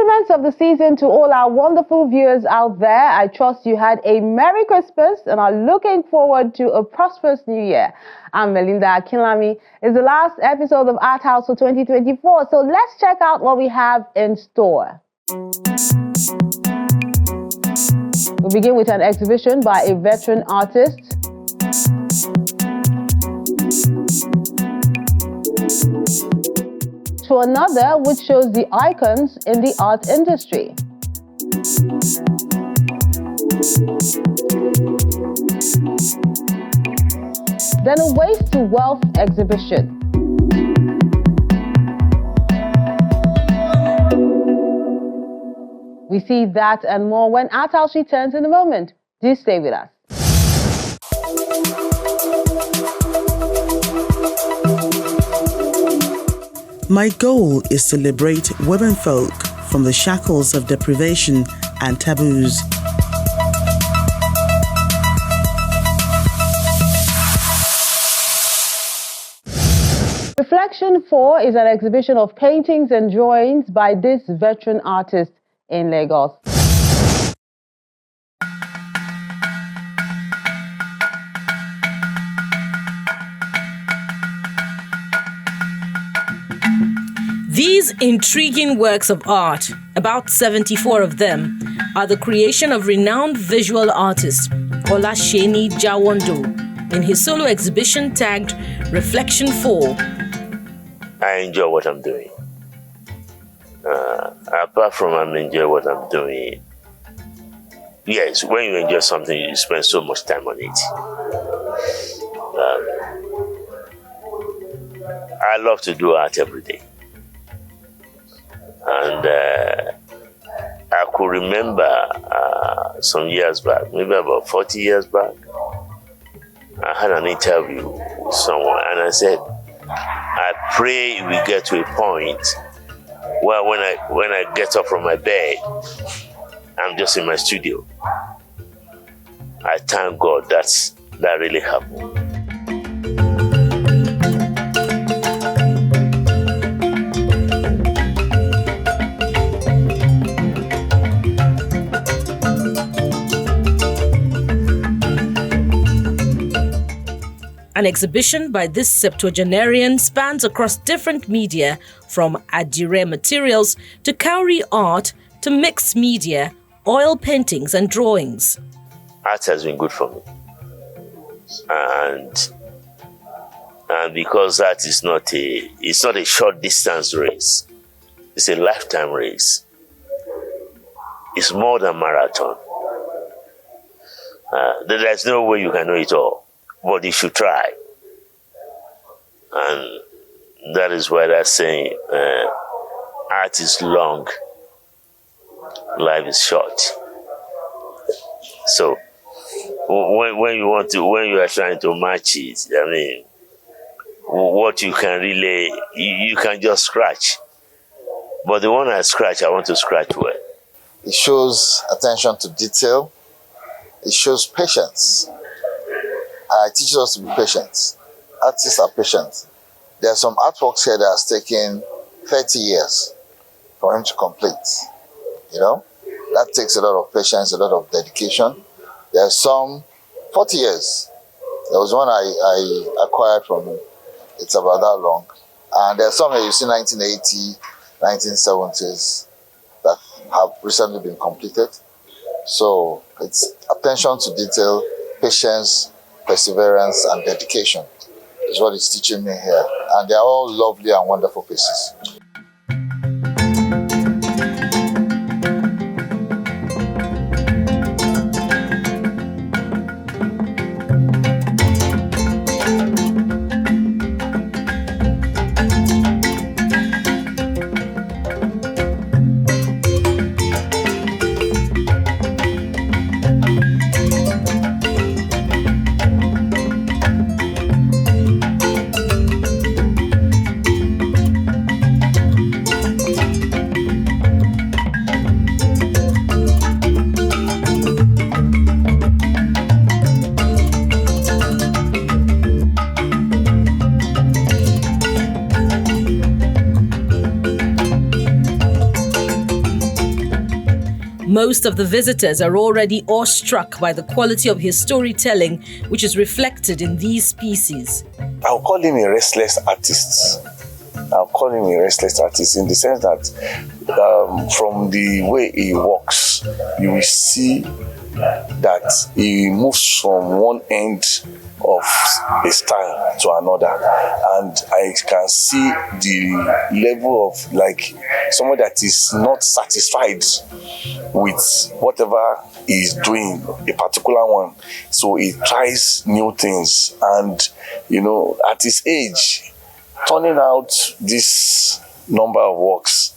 Compliments of the season to all our wonderful viewers out there. I trust you had a Merry Christmas and are looking forward to a prosperous New Year. I'm Melinda Akinlami. It's the last episode of Arthouse for 2024, so let's check out what we have in store. We'll begin with an exhibition by a veteran artist. To another which shows the icons in the art industry. Then a Waste to Wealth exhibition. We see that and more when Arthouse returns in a moment. Do stay with us. My goal is to liberate women folk from the shackles of deprivation and taboos. Reflection 4 is an exhibition of paintings and drawings by this veteran artist in Lagos. These intriguing works of art, about 74 of them, are the creation of renowned visual artist Olasheni Jawondo in his solo exhibition tagged Reflection 4. I enjoy what I'm doing. Apart from I enjoy what I'm doing, yes, when you enjoy something, you spend so much time on it. I love to do art every day. And I could remember some years back, maybe about 40 years back, I had an interview with someone and I said, I pray we get to a point where when I get up from my bed, I'm just in my studio. I thank God that really happened. An exhibition by this septuagenarian spans across different media, from adire materials to cowrie art to mixed media, oil paintings and drawings. Art has been good for me. And because art is not a short distance race, it's a lifetime race. It's more than marathon. There's no way you can know it all. But you should try. And that is why they're saying art is long, life is short. So when you are trying to match it, I mean, what you can really, you can just scratch. But the one I scratch, I want to scratch well. It shows attention to detail. It shows patience. It teaches us to be patient. Artists are patient. There are some artworks here that has taken 30 years for him to complete. You know, that takes a lot of patience, a lot of dedication. There are some 40 years. There was one I acquired from him. It's about that long. And there are some here you see 1980, 1970s that have recently been completed. So it's attention to detail, patience, perseverance and dedication is what it's teaching me here. And they're all lovely and wonderful pieces. Most of the visitors are already awestruck by the quality of his storytelling, which is reflected in these pieces. I'll call him a restless artist. I'll call him a restless artist in the sense that from the way he walks, you will see that he moves from one end of a style to another, and I can see the level of like someone that is not satisfied with whatever he's doing, a particular one, so he tries new things. And at his age, turning out this number of works,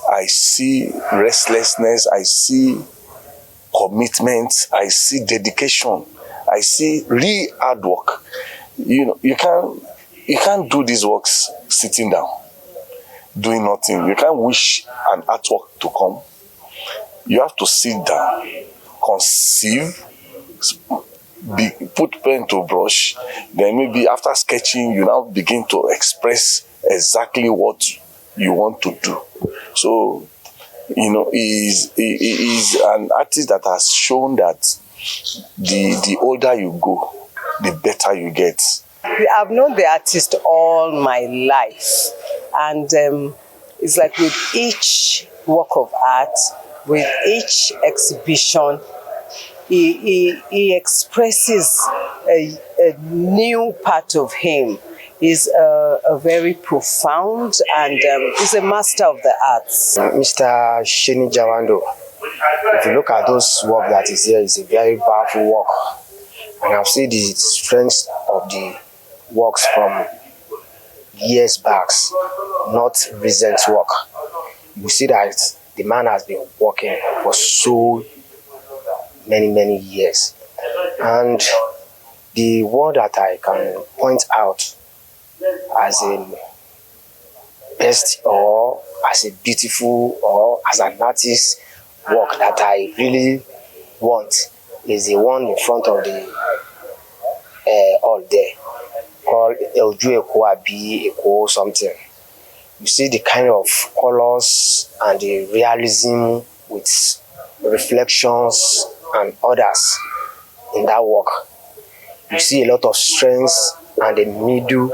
I see restlessness, I see commitment, I see dedication, I see real hard work. You can't do these works sitting down, doing nothing. You can't wish an artwork to come. You have to sit down, conceive, put pen to brush, then maybe after sketching, you now begin to express exactly what you want to do. So, he is an artist that has shown that the older you go, the better you get. I've known the artist all my life, and it's like with each work of art, with each exhibition, he expresses a new part of him. He's a very profound, and he's a master of the arts. Mr. Sheni Jawando, if you look at those work that is here, it's a very powerful work. And I've seen the strength of the works from years back, not recent work. You see that the man has been working for so many years. And the one that I can point out as a best or as a beautiful or as an artist work that I really want is the one in front of the all there called Elju Eko Abi Eko something. You see the kind of colors and the realism with reflections and others in that work. You see a lot of strength and the middle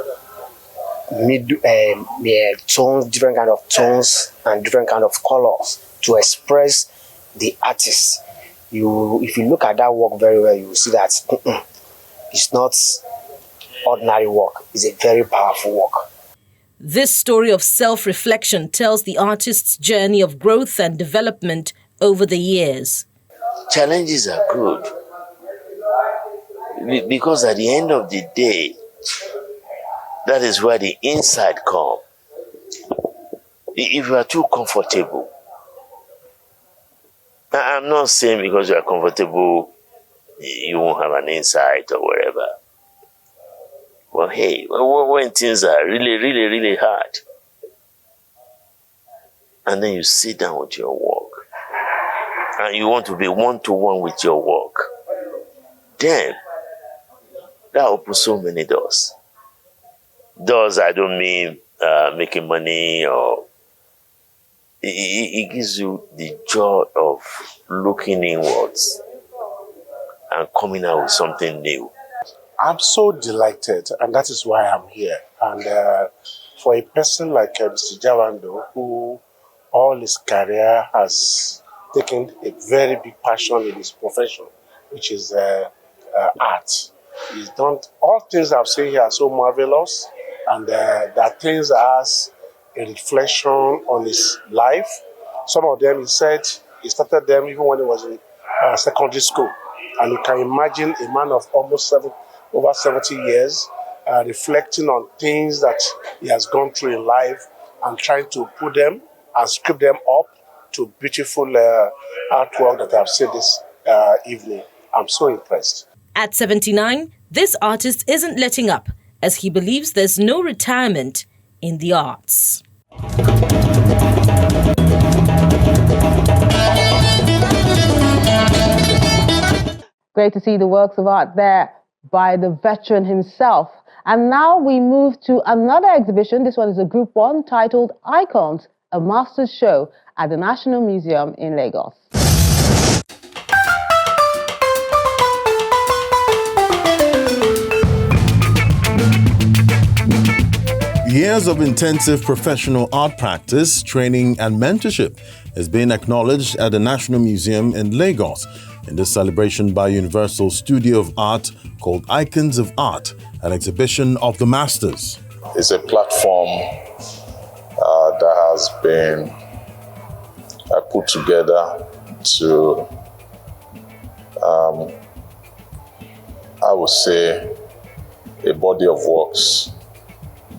tones, different kind of tones and different kind of colors to express the artist. If you look at that work very well, you will see that it's not ordinary work. It's a very powerful work. This story of self-reflection tells the artist's journey of growth and development over the years. Challenges are good because at the end of the day, that is where the insight comes. If you are too comfortable, I'm not saying because you are comfortable, you won't have an insight or whatever. Well, hey, when things are really hard, and then you sit down with your work, and you want to be one-to-one with your work, then that opens so many doors. Doors, I don't mean making money, or it gives you the joy of looking inwards and coming out with something new. I'm so delighted, and that is why I'm here. And for a person like Mr. Jawando, who all his career has taken a very big passion in his profession, which is art. He's done all things I've seen here are so marvelous, and that things as a reflection on his life. Some of them, he said, he started them even when he was in secondary school. And you can imagine a man of almost over 70 years reflecting on things that he has gone through in life and trying to put them and script them up to beautiful artwork that I've seen this evening. I'm so impressed. At 79, this artist isn't letting up, as he believes there's no retirement in the arts. Great to see the works of art there by the veteran himself. And now we move to another exhibition. This one is a group one titled Icons, a Master's Show at the National Museum in Lagos. Years of intensive professional art practice, training, and mentorship is being acknowledged at the National Museum in Lagos in this celebration by Universal Studio of Art called Icons of Art, an exhibition of the masters. It's a platform that has been put together to, I would say, a body of works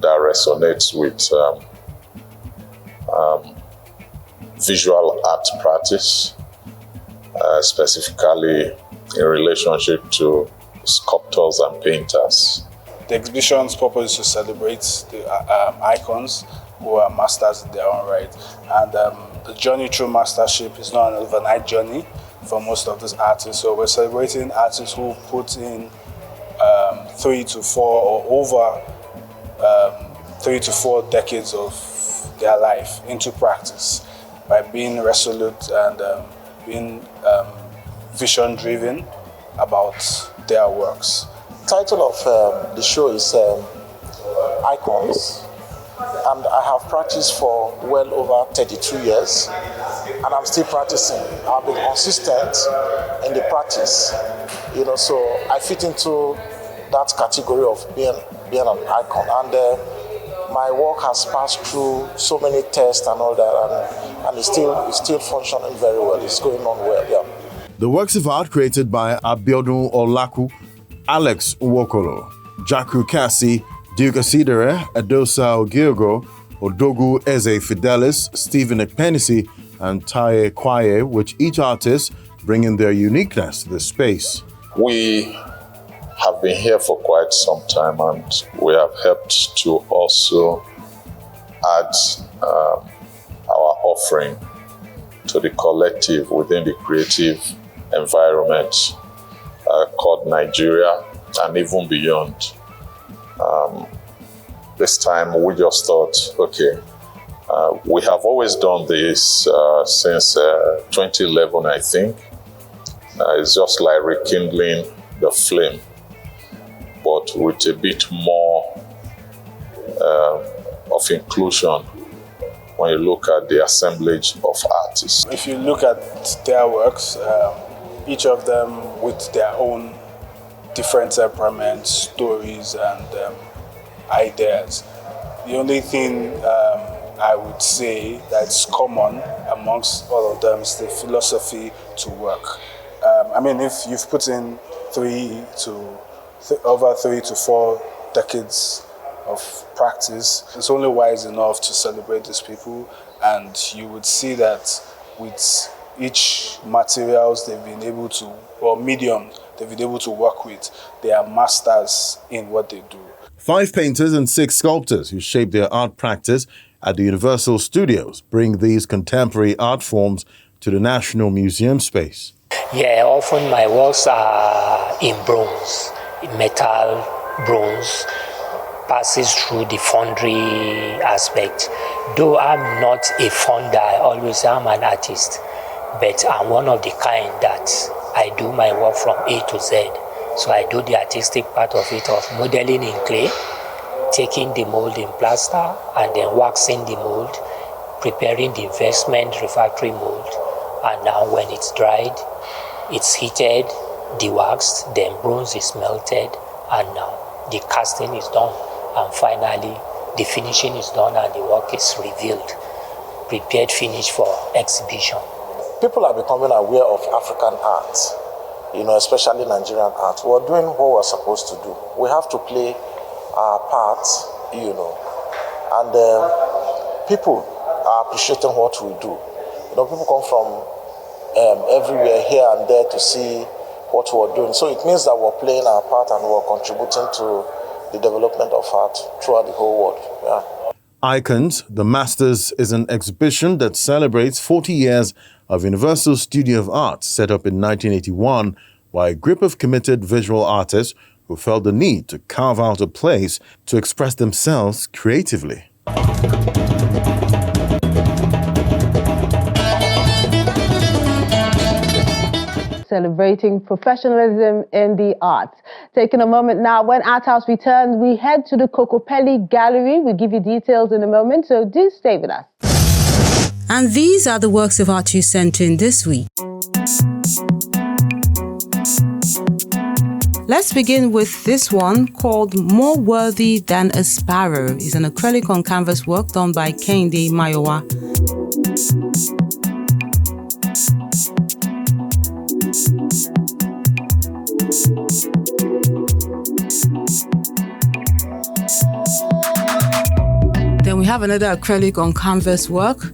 that resonates with visual art practice, specifically in relationship to sculptors and painters. The exhibition's purpose is to celebrate the icons who are masters in their own right. And the journey through mastership is not an overnight journey for most of these artists. So we're celebrating artists who put in 3 to 4 or over 3 to 4 decades of their life into practice by being resolute and being vision-driven about their works. The title of the show is Icons, and I have practiced for well over 32 years, and I'm still practicing. I've been consistent in the practice, so I fit into that category of being an icon, and my work has passed through so many tests and all that, and it's still functioning very well. It's going on well, yeah. The works of art created by Abiodun Olaku, Alex Nwokolo, Jaku Kasi, Duke Asidere, Adosa Ogiogo, Odogu Eze Fidelis, Stephen Ekpenisi, and Taye Kwaye, which each artist bringing their uniqueness to the space. We have been here for quite some time, and we have helped to also add our offering to the collective within the creative environment called Nigeria and even beyond. This time we just thought, okay, we have always done this since 2011, I think. It's just like rekindling the flame, but with a bit more of inclusion when you look at the assemblage of artists. If you look at their works, each of them with their own different temperaments, stories, and ideas. The only thing I would say that's common amongst all of them is the philosophy to work. If you've put in over 3 to 4 decades of practice, it's only wise enough to celebrate these people, and you would see that with each materials they've been able to, or medium they've been able to work with, they are masters in what they do. 5 painters and 6 sculptors who shape their art practice at the Universal Studios bring these contemporary art forms to the National Museum space. Yeah, often my works are in bronze, metal, bronze, passes through the foundry aspect. Though I'm not a founder, I always am an artist, but I'm one of the kind that I do my work from A to Z. So I do the artistic part of it, of modeling in clay, taking the mold in plaster, and then waxing the mold, preparing the investment refractory mold, and now when it's dried, it's heated, dewaxed, then bronze is melted, and now the casting is done, and finally the finishing is done and the work is revealed, prepared, finished for exhibition. People are becoming aware of African art, especially Nigerian art. We're doing what we're supposed to do. We have to play our part, and people are appreciating what we do. People come from everywhere here and there to see what we're doing. So it means that we're playing our part and we're contributing to the development of art throughout the whole world. Yeah. Icons, The Masters is an exhibition that celebrates 40 years of Universal Studio of Art, set up in 1981 by a group of committed visual artists who felt the need to carve out a place to express themselves creatively. So celebrating professionalism in the arts. Taking a moment now, when Arthouse returns, we head to the Kokopelli Gallery. We'll give you details in a moment, so do stay with us. And these are the works of art you sent in this week. Let's begin with this one called More Worthy Than a Sparrow. It's an acrylic on canvas work done by Kehinde Mayowa. Then we have another acrylic on canvas work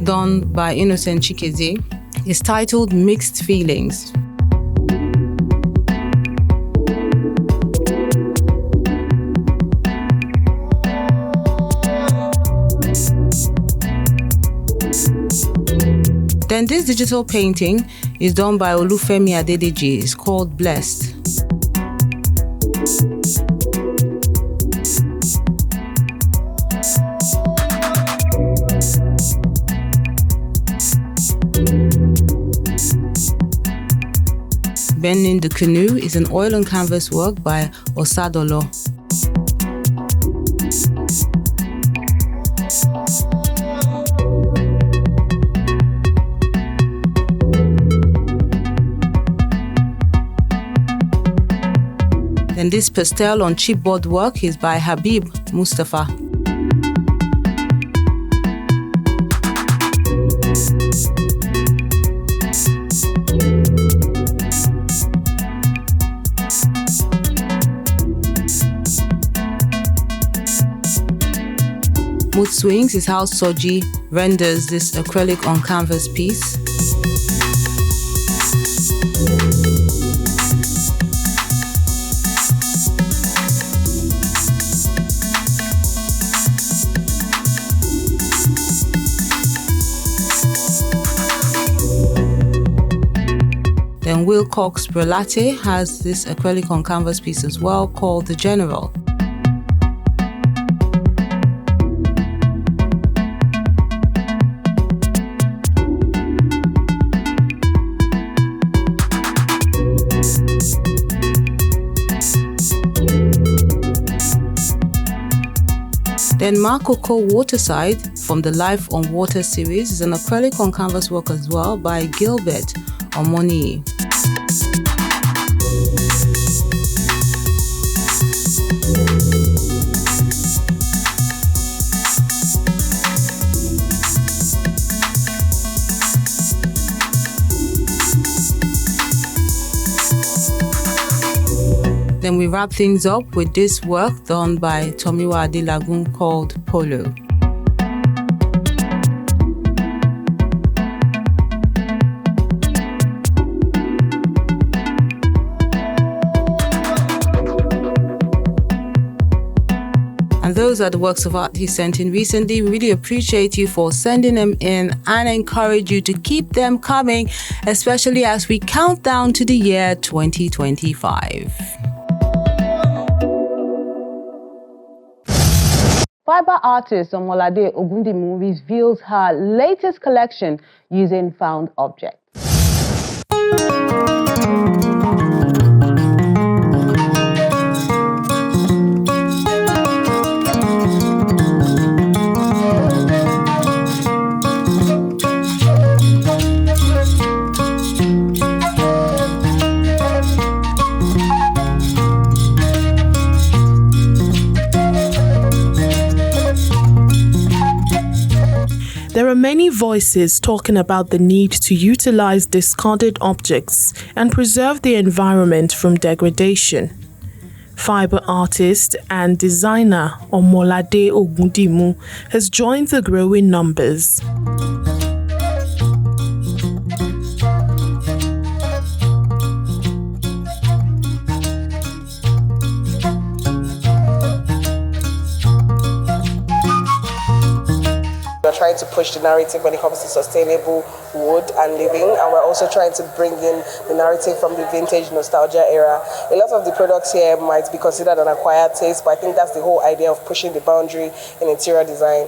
done by Innocent Chikeze. It's titled Mixed Feelings. Then this digital painting is done by Olufemi Adedeji. It's called Blessed. Bending the Canoe is an oil on canvas work by Osadolo. And this pastel on chipboard work is by Habib Mustafa. Mood Swings is how Soji renders this acrylic on canvas piece. Then Wilcox Brelate has this acrylic on canvas piece as well called The General. Then Makoko Waterside from the Life on Water series is an acrylic on canvas work as well by Gilbert Omoni. Then we wrap things up with this work done by Tomiwa Adelagun called Polo. And those are the works of art he sent in recently. We really appreciate you for sending them in and encourage you to keep them coming, especially as we count down to the year 2025. Fibre artist Omolade Ogundimu reveals her latest collection using found objects. There are many voices talking about the need to utilize discarded objects and preserve the environment from degradation. Fibre artist and designer Omolade Ogundimu has joined the growing numbers. We're trying to push the narrative when it comes to sustainable wood and living, and we're also trying to bring in the narrative from the vintage nostalgia era. A lot of the products here might be considered an acquired taste, but I think that's the whole idea of pushing the boundary in interior design.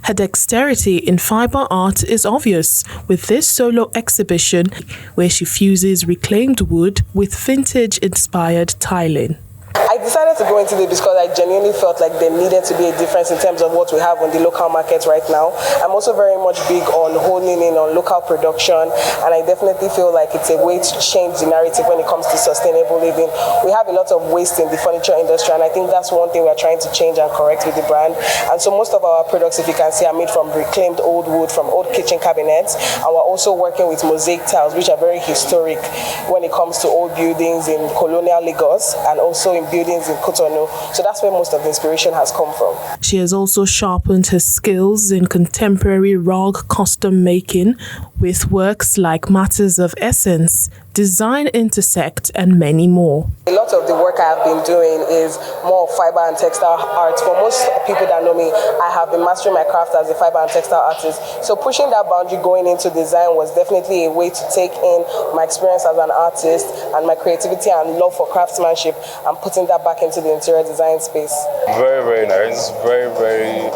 Her dexterity in fibre art is obvious with this solo exhibition where she fuses reclaimed wood with vintage-inspired tiling. I decided to go into this because I genuinely felt like there needed to be a difference in terms of what we have on the local market right now. I'm also very much big on honing in on local production, and I definitely feel like it's a way to change the narrative when it comes to sustainable living. We have a lot of waste in the furniture industry, and I think that's one thing we're trying to change and correct with the brand. And so most of our products, if you can see, are made from reclaimed old wood, from old kitchen cabinets, and we're also working with mosaic tiles, which are very historic when it comes to old buildings in colonial Lagos and also in buildings in Cotonou. So that's where most of the inspiration has come from. She has also sharpened her skills in contemporary rug custom making with works like Matters of Essence, Design Intersect, and many more. A lot of the work I have been doing is more fiber and textile art. For most people that know me, I have been mastering my craft as a fiber and textile artist. So pushing that boundary going into design was definitely a way to take in my experience as an artist and my creativity and love for craftsmanship and putting that back into the interior design space. Very, very nice. Very, very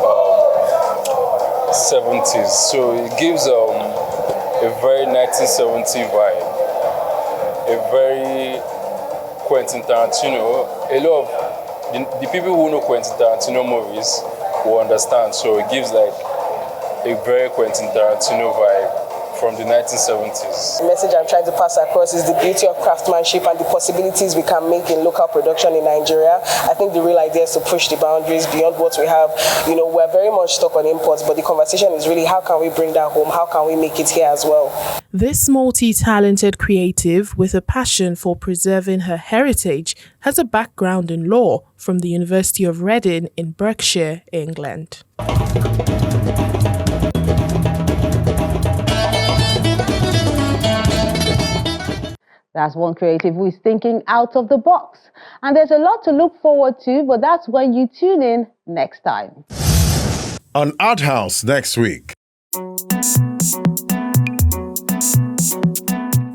70s. So it gives a very 1970 vibe. A very Quentin Tarantino. A lot of the people who know Quentin Tarantino movies will understand. So it gives like a very Quentin Tarantino vibe from the 1970s. The message I'm trying to pass across is the beauty of craftsmanship and the possibilities we can make in local production in Nigeria. I think the real idea is to push the boundaries beyond what we have. You know, we're very much stuck on imports, but the conversation is really how can we bring that home? How can we make it here as well? This multi-talented creative with a passion for preserving her heritage has a background in law from the University of Reading in Berkshire, England. That's one creative who is thinking out of the box. And there's a lot to look forward to, but that's when you tune in next time. On Arthouse next week.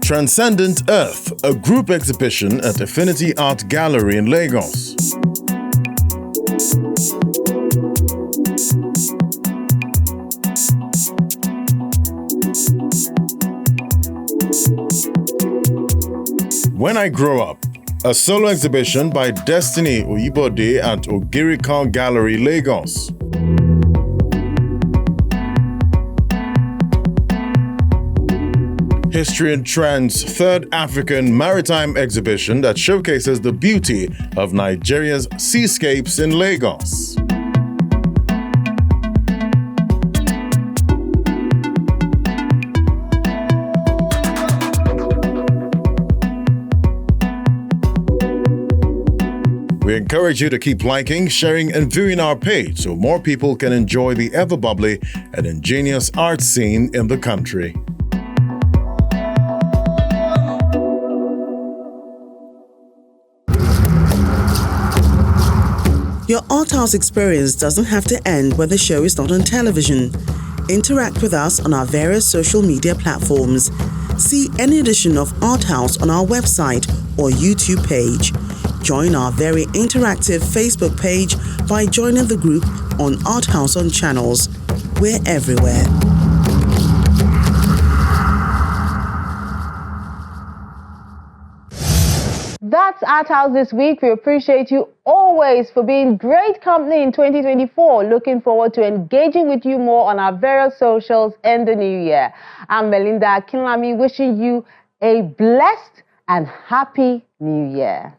Transcendent Earth, a group exhibition at Affinity Art Gallery in Lagos. When I Grow Up, a solo exhibition by Destiny Oyibode at Ogirikal Gallery, Lagos. History and Trends' third African maritime exhibition that showcases the beauty of Nigeria's seascapes in Lagos. We encourage you to keep liking, sharing, and viewing our page so more people can enjoy the ever-bubbly and ingenious art scene in the country. Your Arthouse experience doesn't have to end when the show is not on television. Interact with us on our various social media platforms. See any edition of Arthouse on our website or YouTube page. Join our very interactive Facebook page by joining the group on Arthouse on Channels. We're everywhere. That's Arthouse this week. We appreciate you always for being great company in 2024. Looking forward to engaging with you more on our various socials in the new year. I'm Melinda Akinlami, wishing you a blessed and happy new year.